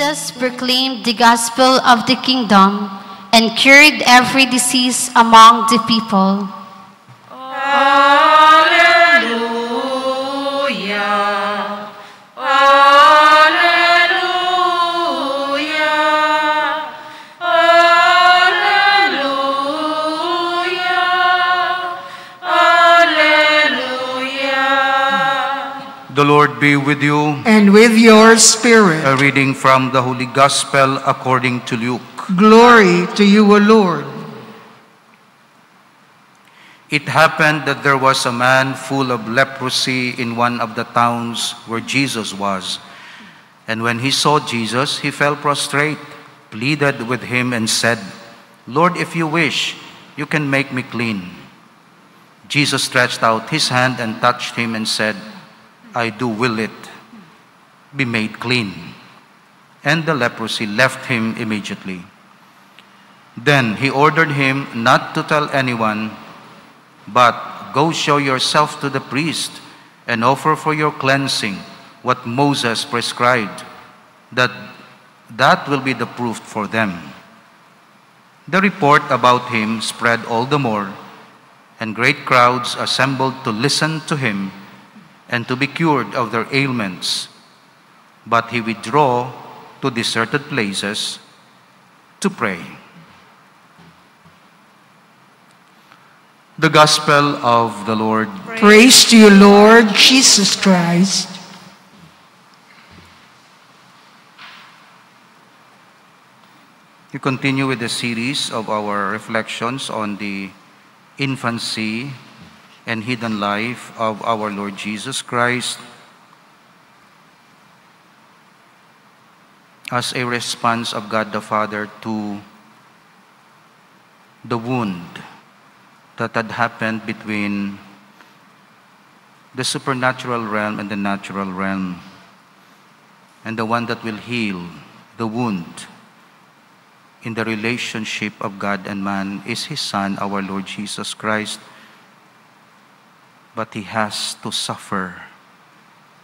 Jesus proclaimed the gospel of the kingdom and cured every disease among the people. Alleluia. Alleluia. Alleluia. Alleluia. The Lord be with you. And with your spirit. A reading from the Holy Gospel according to Luke. Glory to you, O Lord. It happened that there was a man full of leprosy in one of the towns where Jesus was. And when he saw Jesus, he fell prostrate, pleaded with him, and said, "Lord, if you wish, you can make me clean." Jesus stretched out his hand and touched him and said, "I do will it. Be made clean." And the leprosy left him immediately. Then he ordered him not to tell anyone, but go show yourself to the priest and offer for your cleansing what Moses prescribed, that will be the proof for them. The report about him spread all the more, and great crowds assembled to listen to him and to be cured of their ailments. But he withdrew to deserted places to pray. The Gospel of the Lord. Praise to you, Lord Jesus Christ. We continue with the series of our reflections on the infancy and hidden life of our Lord Jesus Christ as a response of God the Father to the wound that had happened between the supernatural realm and the natural realm. And the one that will heal the wound in the relationship of God and man is His Son, our Lord Jesus Christ. But He has to suffer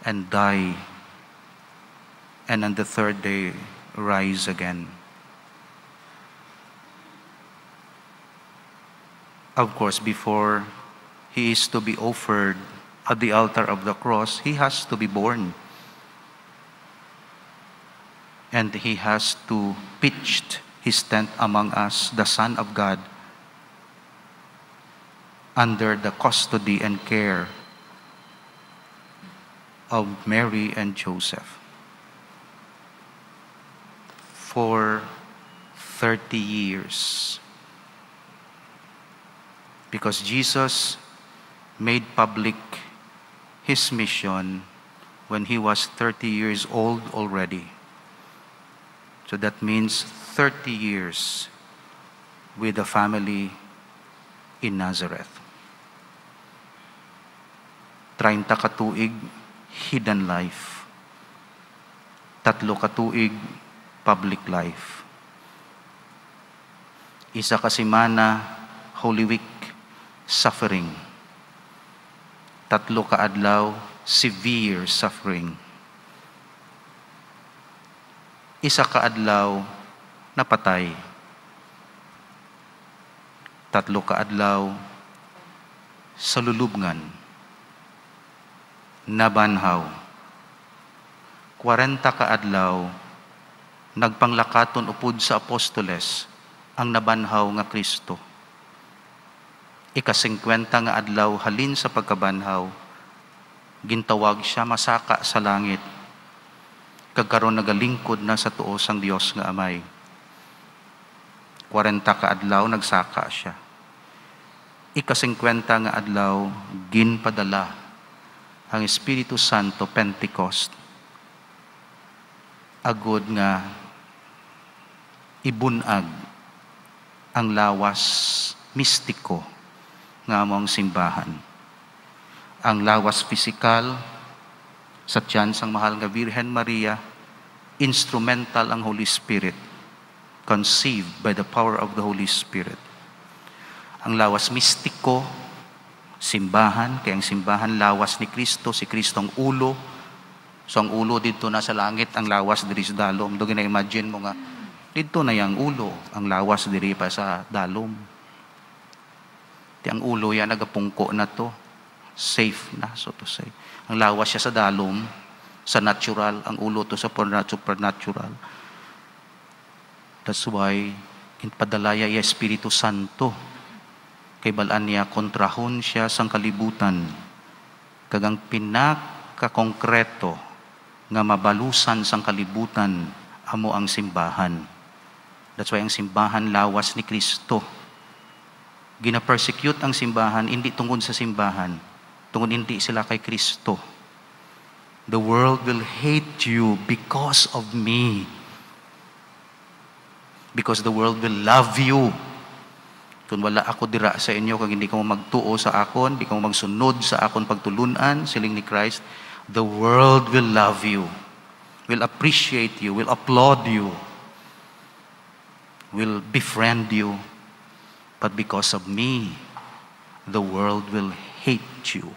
and die, and on the third day rise again. Of course, before He is to be offered at the altar of the cross, He has to be born. And He has to pitch His tent among us, the Son of God, under the custody and care of Mary and Joseph for 30 years. Because Jesus made public His mission when He was 30 years old already. So that means 30 years with the family in Nazareth. 30 katuig, hidden life. 3 katuig, public life. 1 kasimana, Holy Week, suffering. 3 kaadlaw, severe suffering. 1 kaadlaw, napatay. 3 kaadlaw, sa lulubngan, nabanhaw. 40 kaadlaw, nagpanglakaton upod sa apostoles ang nabanhaw nga Kristo. 50 nga adlaw halin sa pagkabanhaw, gintawag siya masaka sa langit, kagkaroon nagalingkod na sa tuo sang Dios nga Amay. 40 ka adlaw nagsaka siya. 50 nga adlaw ginpadala ang Espiritu Santo, Pentecost, agod nga ibunag ang lawas mistiko nga among simbahan. Ang lawas pisikal sa tiyan sang mahal nga Virgen Maria, instrumental ang Holy Spirit, conceived by the power of the Holy Spirit. Ang lawas mistiko, simbahan, kaya ang simbahan lawas ni Kristo, si Kristong ulo, So ang ulo dito na sa langit, ang lawas diri sa dalom. Do gina-imagine mo nga, dito na yang ulo, ang lawas diri pa sa dalom. Ti ang ulo yan, nagapungko na to. Safe na, so to say. Ang lawas siya sa dalom, sa natural, ang ulo to sa supernatural. That's why, padalaya ya Espiritu Santo. Kay balaan niya, kontrahon siya sang kalibutan. Kagang pinakakongkreto nga mabalusan sang kalibutan, amo ang simbahan. That's why ang simbahan lawas ni Kristo. Gina-persecute ang simbahan, hindi tungkol sa simbahan, tungkol hindi sila kay Kristo. The world will hate you because of me. Because the world will love you. Kung wala ako dira sa inyo, kung hindi ka mo magtuo sa akon, hindi ka mo magsunod sa akon pagtulunan, siling ni Christ, the world will love you, will appreciate you, will applaud you, will befriend you. But because of me, the world will hate you.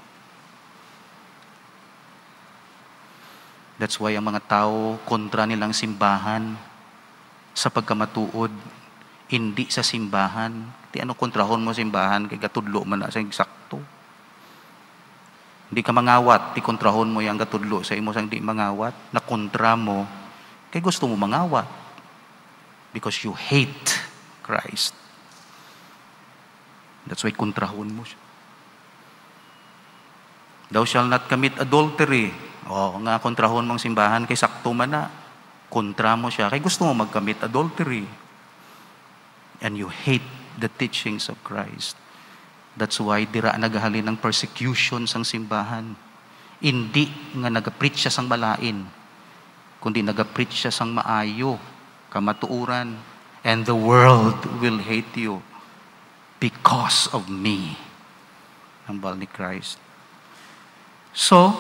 That's why ang mga tao kontra nilang simbahan sa pagkamatuod, hindi sa simbahan. Di ano kontrahon mo simbahan, kay gatudlo man na sa eksakto. Hindi ka mangawat, di kontrahon mo yung gatudlo sa imo sang di mangawat, na kontra mo, kay gusto mo mangawat. Because you hate Christ. That's why kontrahon mo siya. Thou shall not commit adultery. O, nga kontrahon mong simbahan, kay sakto man na. Kontra mo siya, kay gusto mo mag-commit adultery. And you hate the teachings of Christ. That's why dira nagahalin ng persecution sang simbahan. Hindi nga nag-preach siya sang malain, kundi nag-preach siya sang maayo, kamatuuran. And the world will hate you because of me. Ang bal ni Christ. So,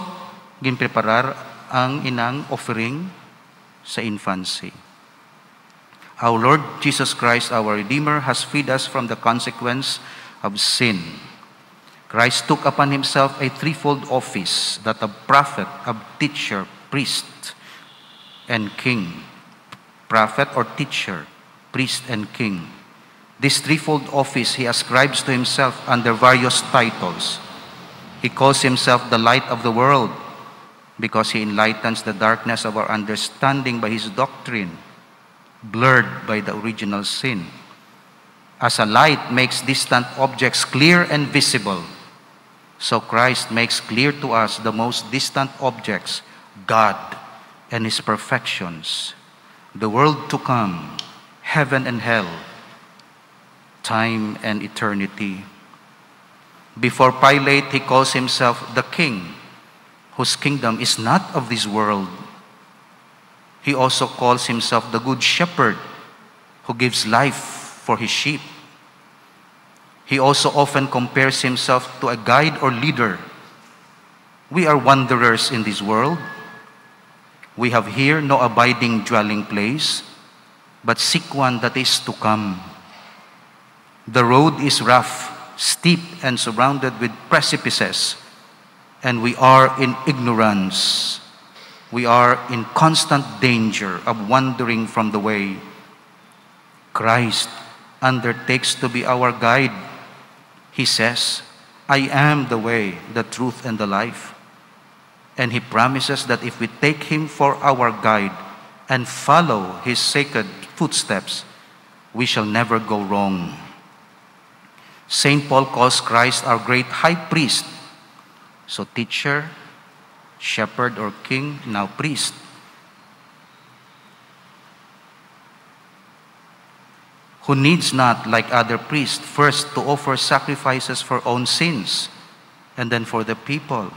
ginpreparar ang inang offering sa infancy. Our Lord Jesus Christ, our Redeemer, has freed us from the consequence of sin. Christ took upon himself a threefold office, that of prophet, of teacher, priest, and king. Prophet or teacher, priest, and king. This threefold office he ascribes to himself under various titles. He calls himself the light of the world because he enlightens the darkness of our understanding by his doctrine, blurred by the original sin. As a light makes distant objects clear and visible, so Christ makes clear to us the most distant objects, God and his perfections, the world to come, heaven and hell, time and eternity. Before Pilate, he calls himself the King, whose kingdom is not of this world. He also calls himself the Good Shepherd, who gives life for his sheep. He also often compares himself to a guide or leader. We are wanderers in this world. We have here no abiding dwelling place, but seek one that is to come. The road is rough, steep, and surrounded with precipices, and we are in ignorance. We are in constant danger of wandering from the way. Christ undertakes to be our guide. He says, I am the way, the truth, and the life. And he promises that if we take him for our guide and follow his sacred footsteps, we shall never go wrong. St. Paul calls Christ our great high priest. So teacher, shepherd or king, now priest. Who needs not, like other priests, first to offer sacrifices for own sins and then for the people.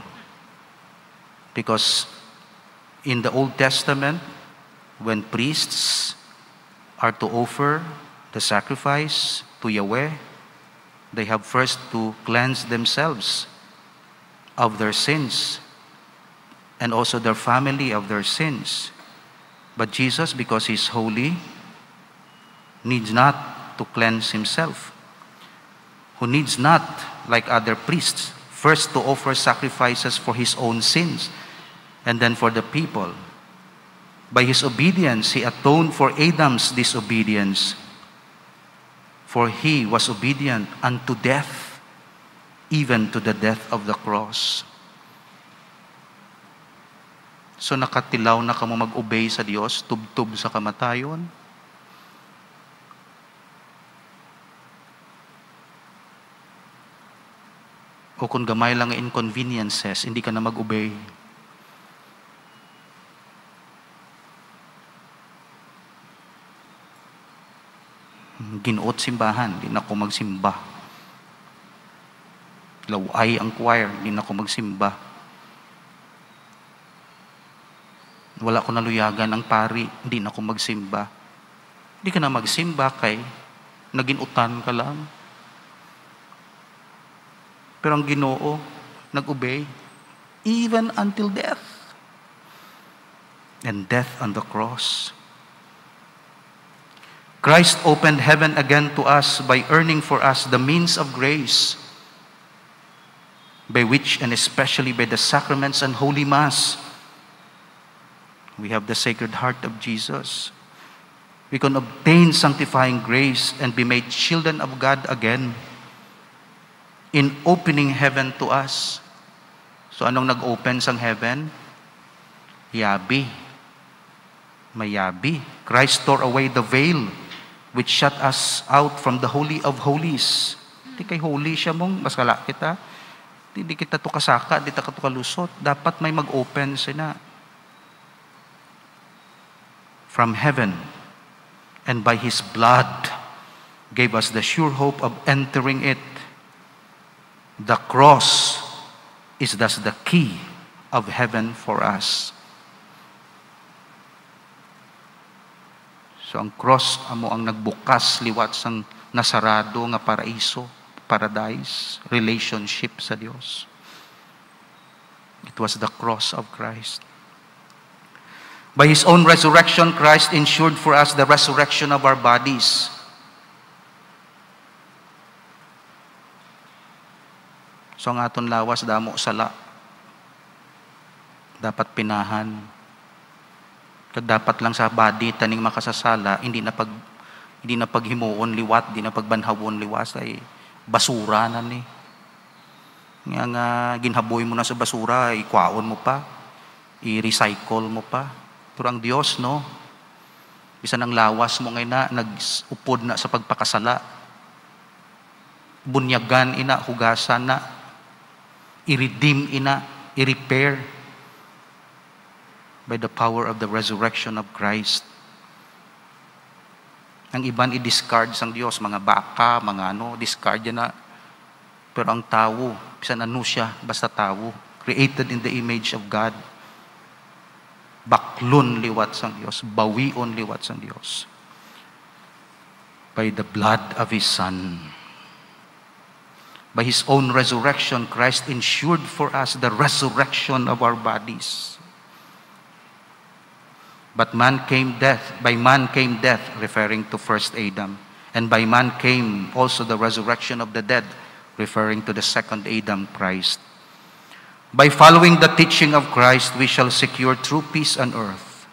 Because in the Old Testament, when priests are to offer the sacrifice to Yahweh, they have first to cleanse themselves of their sins and also their family of their sins. But Jesus, because he's holy, needs not to cleanse himself. Who needs not, like other priests, first to offer sacrifices for his own sins and then for the people. By his obedience, he atoned for Adam's disobedience. For he was obedient unto death, even to the death of the cross. So nakatilaw na kamo mag-obey sa Dios, tubtub sa kamatayon. O kung gamay lang ang inconveniences, hindi ka na mag-obey. Ginuot simbahan, di na ako magsimba. Laway ang choir, di na ako magsimba. Wala ko naluyagan ang pari, di na ako magsimba. Di ka na magsimba kay naginutan ka lang. Pero ang Ginoo, nag-obey, even until death. And death on the cross. Christ opened heaven again to us by earning for us the means of grace, by which, and especially by the sacraments and Holy Mass, we have the Sacred Heart of Jesus. We can obtain sanctifying grace and be made children of God again, in opening heaven to us. So anong nag-open sang heaven? Yabi. Mayabi. Christ tore away the veil which shut us out from the Holy of Holies. Di kay holy siya mong, maskala kita. Di kita to kasaka, di ta to kalusot. Dapat may mag-open sina. From heaven, and by His blood, gave us the sure hope of entering it. The cross is thus the key of heaven for us. So ang cross amo ang nagbukas liwat sang nasarado nga paraiso, paradise, relationship sa Dios. It was the cross of Christ. By His own resurrection, Christ ensured for us the resurrection of our bodies. So ang aton lawas damo sala. Dapat pinahan. Kag dapat lang sa body taning makasasala, hindi na paghimuon liwat, hindi na pagbanhawon liwas ay basura na ni. Nga ginhaboy mo na sa basura, ikwaon mo pa, i-recycle mo pa. Pero ang Dios, no, bisan ang lawas mo ngay na nag-upod na sa pagpakasala. Bunyagan ina, hugasan na, i-redeem ina, i-repair by the power of the resurrection of Christ. Ang iban i-discard sang Dios, mga baka, mga discard yan na. Pero ang tao, bisan ano siya, basta tao, created in the image of God. Baklon liwat sang Dios, bawion liwat sang Dios. By the blood of His Son. By His own resurrection, Christ ensured for us the resurrection of our bodies. But by man came death, referring to first Adam. And by man came also the resurrection of the dead, referring to the second Adam, Christ. By following the teaching of Christ, we shall secure true peace on earth.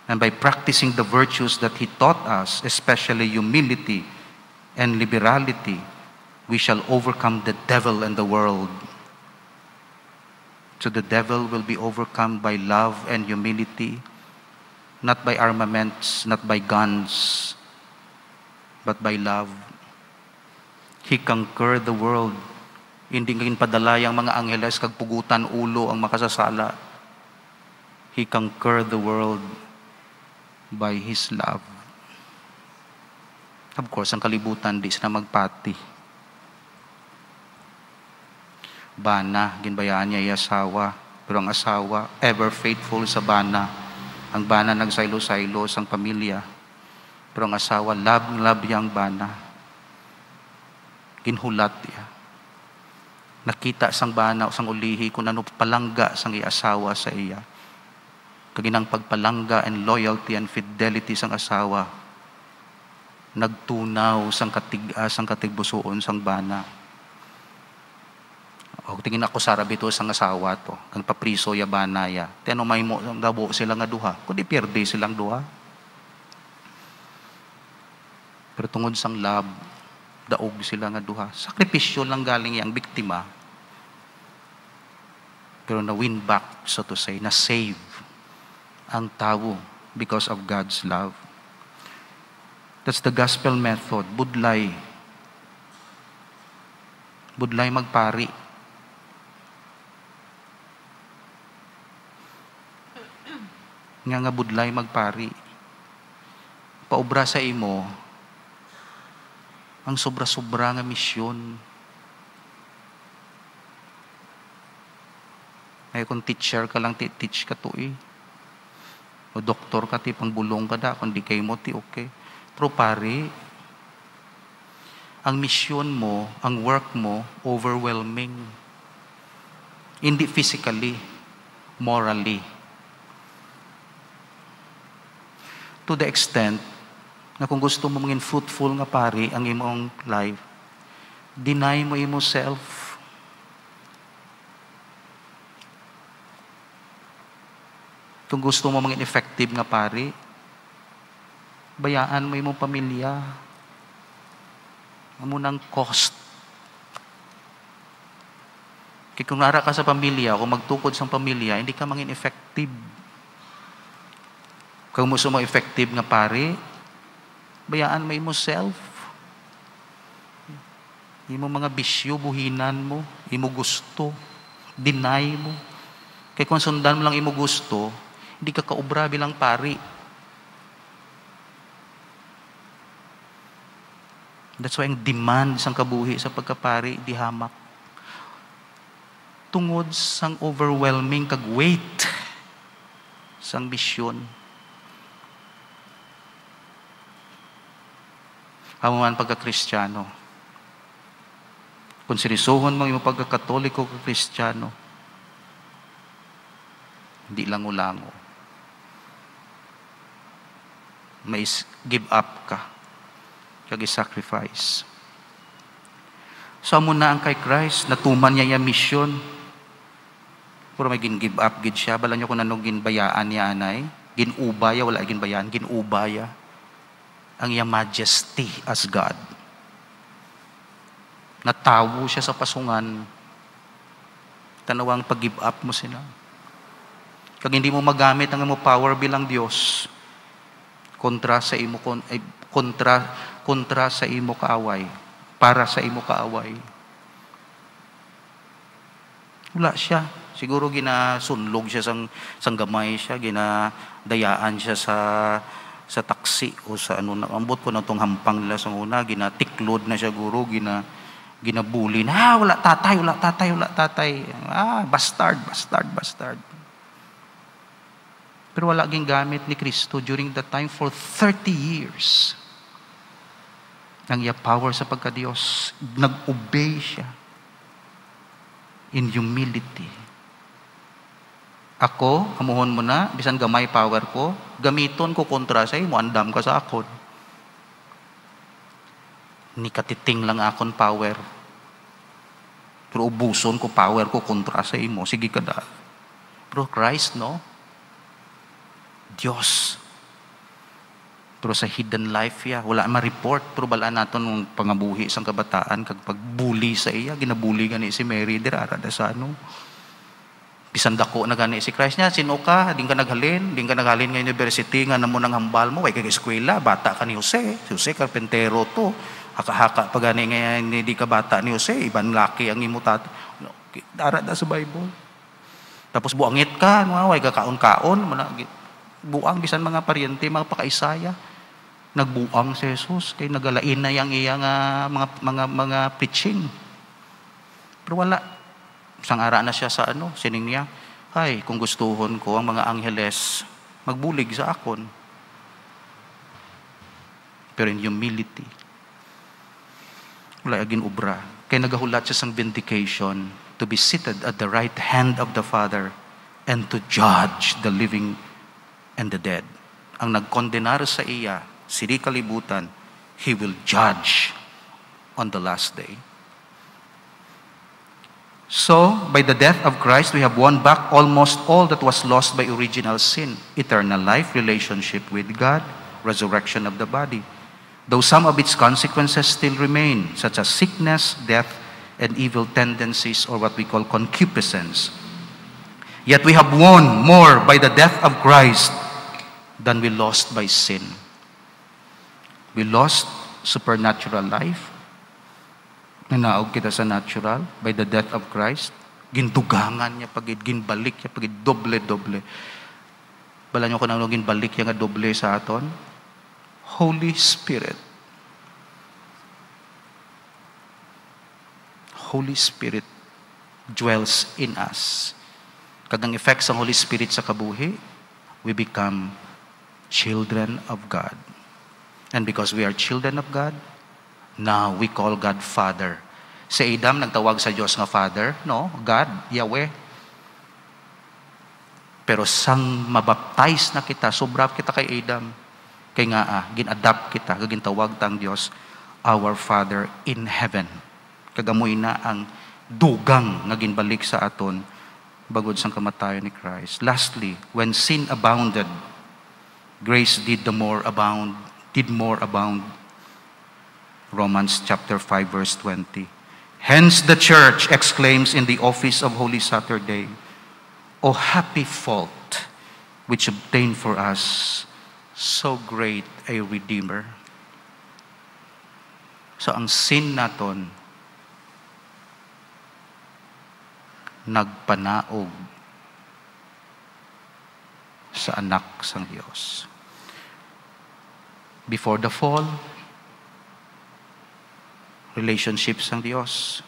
And by practicing the virtues that He taught us, especially humility and liberality, we shall overcome the devil and the world. So the devil will be overcome by love and humility, not by armaments, not by guns, but by love. He conquered the world. Hindi ngin padalay ang mga angeles kag pugutan ulo ang makasasala. He conquered the world by His love. Of course, ang kalibutan di sila magpati. Bana, ginbayaan niya asawa. Pero ang asawa, ever faithful sa bana. Ang bana nagsaylo-saylo sang pamilya. Pero ang asawa, love yang bana. Ginhulat niya. Nakita sang bana o sang ulihi kung ano palangga sang iasawa sa iya. Kaginang pagpalangga and loyalty and fidelity sang asawa. Nagtunaw sang katigbusuon sang bana. O tingin ako sa rabi to sang asawa to. Kang papriso ya banaya. Teno may mo dabo sila nga duha. Kundi pierde silang duha. Pero tungod sang love, daog sila nga duha. Sakripisyo lang galing yang biktima. Pero na-win back, so to say, na-save ang tao because of God's love. That's the gospel method. Budlay. Budlay magpari. Nga budlay magpari. Paubra sa imo ang sobra-sobra nga misyon. Ay kung teacher ka lang, teach ka to eh. O doktor ka, ti pangbulong ka da. Kung di kayo mo, ti okay. Pero pare, ang misyon mo, ang work mo, overwhelming. Hindi physically, morally. To the extent na kung gusto mo maging fruitful nga pare ang imong life, deny mo imo self. Kung gusto mo maging effective nga pare, bayaan mo imong pamilya. Amo nang cost. Kaya kung nara ka sa pamilya, kung magtukod sa pamilya, hindi ka maging effective. Kung gusto mo effective nga pare, bayaan mo imo self. Imo mga bisyo, buhinan mo, imo gusto, deny mo. Kaya kung sundan mo lang imo gusto, hindi ka kaubra bilang pari. That's why ang demand sang kabuhi sa pagkapari, di hamak. Tungod sang overwhelming kag-weight sang misyon. Hamuman pagka-Kristiyano. Kung seryosohon mo yung pagka-Katoliko ka-Kristiyano, hindi lango-lango. May give up ka. Kag-sacrifice. So, amo na ang kay Christ, natuman niya yung mission. Pero may gin-give up, gid siya. Bala niyo kung anong ginbayaan niya, anay. Ginubaya, wala ginbayaan. Ginubaya. Ang iyang majesty as God. Natawo siya sa pasungan. Tanawang pag-give up mo sila. Kag hindi mo magamit ang imo power bilang Dios, kontra sa imo kontra sa imo kaaway, para sa imo kaaway. Wala siya. Siguro ginasunlog siya sang gamay siya, ginadayaan siya sa taksi o sa ano na ambot ko na tong hampang nila sa una, ginatiklod na siya guro, ginabuli na, wala tatay. Bastard. Pero wala gingamit ni Kristo during that time for 30 years. Nang iya power sa pagka-Diyos, nag-obey siya in humility. Ako, amuhon mo na, bisan gamay power ko, gamiton ko kontra sa imo, andam ka sa akon. Ni katiting lang akon power. Pero ubuson ko power ko kontra sa imo, sige ka da. Pero Christ, no? Diyos. Pero sa hidden life ya, wala ma-report. Pero balaan natin nung pangabuhi sang kabataan, kag pagbuli sa iya, ginabuli gani si Mary, dirara da sa ano. Bisan dako na gani si Christ niya, sino ka? Di ka naghalin nga university, nga namo nang hambal mo, way kag eskwela, bata ka ni Jose. Si Jose, karpentero to. Haka-haka pa gani nga hindi ka bata ni Jose, ibang laki ang imo tat. Dara da sa Bible. Tapos buangit ka, way kakaon-kaon, buang bisan mga paryente, mga pakaisaya. Nagbuang si Jesus kay nagalain na yang iya nga mga preaching. Pero wala. Sang ara na siya sa ano, sining niya. Ay, kung gustuhon ko ang mga angheles magbulig sa akon. Pero in humility. Wala agin ubra. Kaya nagahulat siya sang vindication to be seated at the right hand of the Father and to judge the living and the dead. Ang nagkondenar sa iya, siri kalibutan, He will judge on the last day. So, by the death of Christ, we have won back almost all that was lost by original sin. Eternal life, relationship with God, resurrection of the body. Though some of its consequences still remain, such as sickness, death, and evil tendencies, or what we call concupiscence. Yet we have won more by the death of Christ than we lost by sin. We lost supernatural life. Nanaog kita sa natural by the death of Christ. Gindugangan niya pagid, ginbalik niya pagid, doble-doble. Bala niyo kung ano ginbalik niya nga doble sa aton? Holy Spirit. Holy Spirit dwells in us. Kadang effects ng Holy Spirit sa kabuhi, we become children of God. And because we are children of God, now we call God Father. Si Adam nagtawag sa Diyos nga Father, no? God, Yahweh. Pero sang mabaptize na kita, sobrap kita kay Adam. Kay nga, gin-adapt kita, gintawag tang Diyos, our Father in heaven. Kagamoy na ang dugang nga ginbalik sa aton bagod sang kamatayon ni Christ. Lastly, when sin abounded, grace did more abound. Romans chapter 5 verse 20. Hence the church exclaims in the office of Holy Saturday, O happy fault which obtained for us so great a Redeemer. So ang sin naton nagpanaog sa anak sang Dios. Before the fall, relationships sang Dios.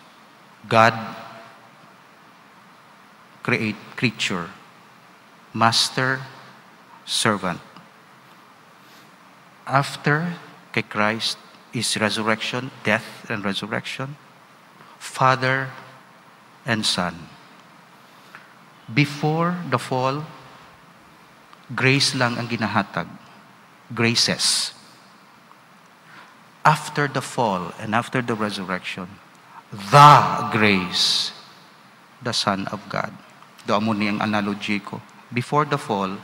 God create creature, master, servant. After kay Christ is resurrection, death and resurrection, Father and Son. Before the fall, grace lang ang ginahatag. Graces. After the fall and after the resurrection, the grace, the Son of God. Doon mo niyang analogy ko. Before the fall,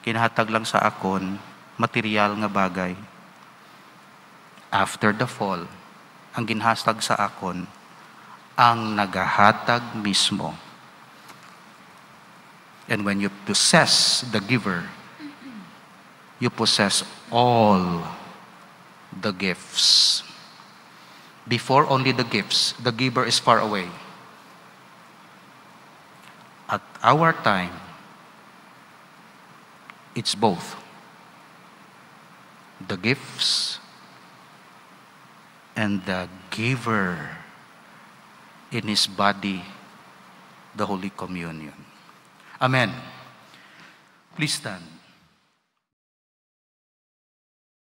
kinahatag lang sa akon, material nga bagay. After the fall, ang ginhatag sa akon, ang nagahatag mismo. And when you possess the giver, you possess all the gifts. Before only the gifts, the giver is far away. At our time, it's both. The gifts and the giver in His body, the Holy Communion. Amen. Please stand.